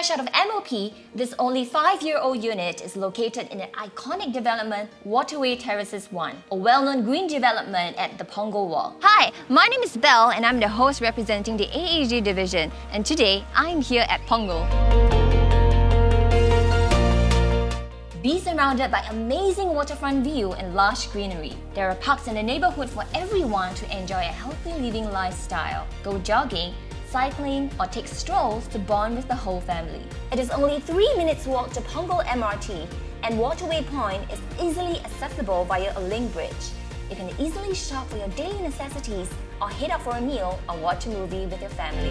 Fresh out of MOP, this only 5-year-old unit is located in an iconic development, Waterway Terraces 1, a well-known green development at the Punggol Walk. Hi, my name is Belle and I'm the host representing the AAG division, and today I'm here at Punggol. Be surrounded by amazing waterfront view and lush greenery. There are parks in the neighborhood for everyone to enjoy a healthy living lifestyle. Go jogging, cycling, or take strolls to bond with the whole family. It is only 3 minutes walk to Punggol MRT, and Waterway Point is easily accessible via a link bridge. You can easily shop for your daily necessities or head out for a meal or watch a movie with your family.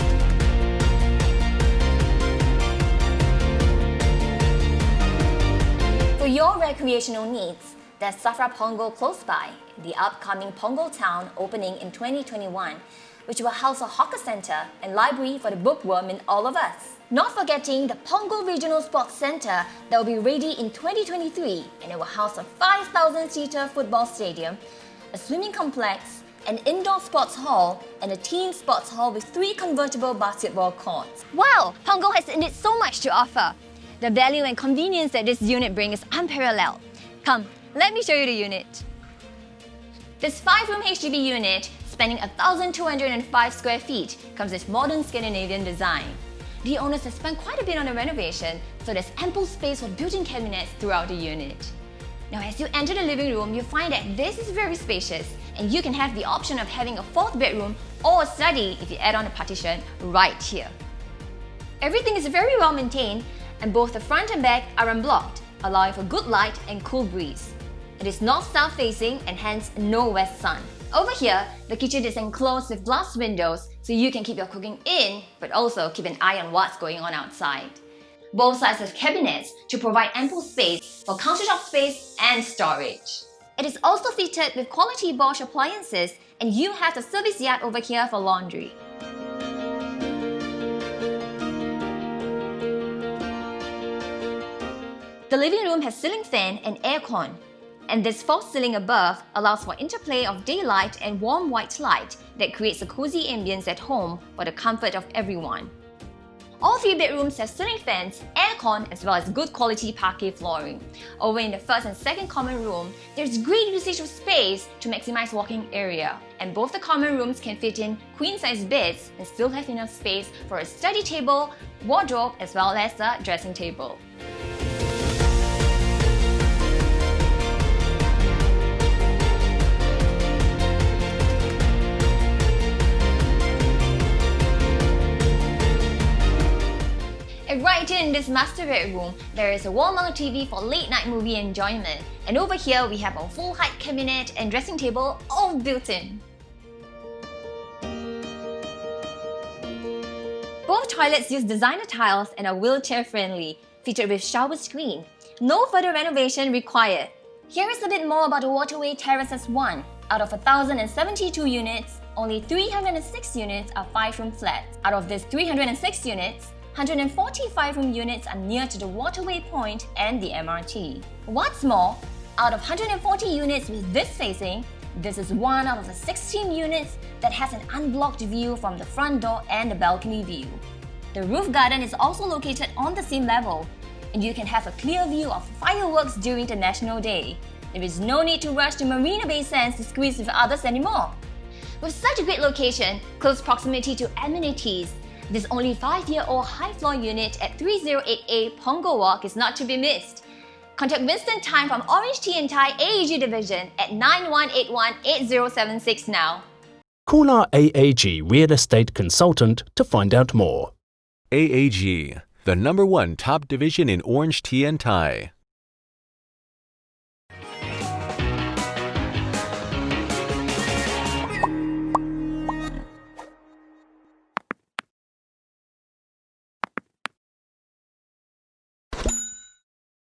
For your recreational needs, there's Safra Punggol close by, the upcoming Punggol Town opening in 2021, which will house a hawker center and library for the bookworm in all of us. Not forgetting the Punggol Regional Sports Center that will be ready in 2023, and it will house a 5,000-seater football stadium, a swimming complex, an indoor sports hall, and a team sports hall with 3 convertible basketball courts. Wow! Punggol has indeed so much to offer. The value and convenience that this unit brings is unparalleled. Come, let me show you the unit. This 5-room HDB unit, spanning 1,205 square feet, comes with modern Scandinavian design. The owners have spent quite a bit on the renovation, so there's ample space for built-in cabinets throughout the unit. Now, as you enter the living room, you find that this is very spacious, and you can have the option of having a 4th bedroom or a study if you add on a partition right here. Everything is very well maintained, and both the front and back are unblocked, allowing for good light and cool breeze. It is north-south facing and hence no west sun. Over here, the kitchen is enclosed with glass windows so you can keep your cooking in, but also keep an eye on what's going on outside. Both sides have cabinets to provide ample space for countertop space and storage. It is also fitted with quality Bosch appliances, and you have the service yard over here for laundry. The living room has ceiling fan and aircon, and this false ceiling above allows for interplay of daylight and warm white light that creates a cozy ambience at home for the comfort of everyone. All 3 bedrooms have ceiling fans, aircon, as well as good quality parquet flooring. Over in the first and second common room, there's great usage of space to maximize walking area, and both the common rooms can fit in queen-size beds and still have enough space for a study table, wardrobe, as well as a dressing table. And right here in this master bedroom, there is a wall-mount TV for late-night movie enjoyment. And over here, we have a full-height cabinet and dressing table all built in. Both toilets use designer tiles and are wheelchair-friendly, featured with shower screen. No further renovation required. Here is a bit more about the Waterway Terraces 1. Out of 1,072 units, only 306 units are 5-room flats. Out of these 306 units, 145-room units are near to the Waterway Point and the MRT. What's more, out of 140 units with this facing, this is one out of the 16 units that has an unblocked view from the front door and the balcony view. The roof garden is also located on the same level, and you can have a clear view of fireworks during the National Day. There is no need to rush to Marina Bay Sands to squeeze with others anymore. With such a great location, close proximity to amenities, this only 5-year-old high-floor unit at 308A Punggol Walk is not to be missed. Contact Winston Time from OrangeTee and Thai AAG division at 9181-8076 now. Call our AAG Real Estate Consultant to find out more. AAG, the #1 top division in OrangeTee and Thai.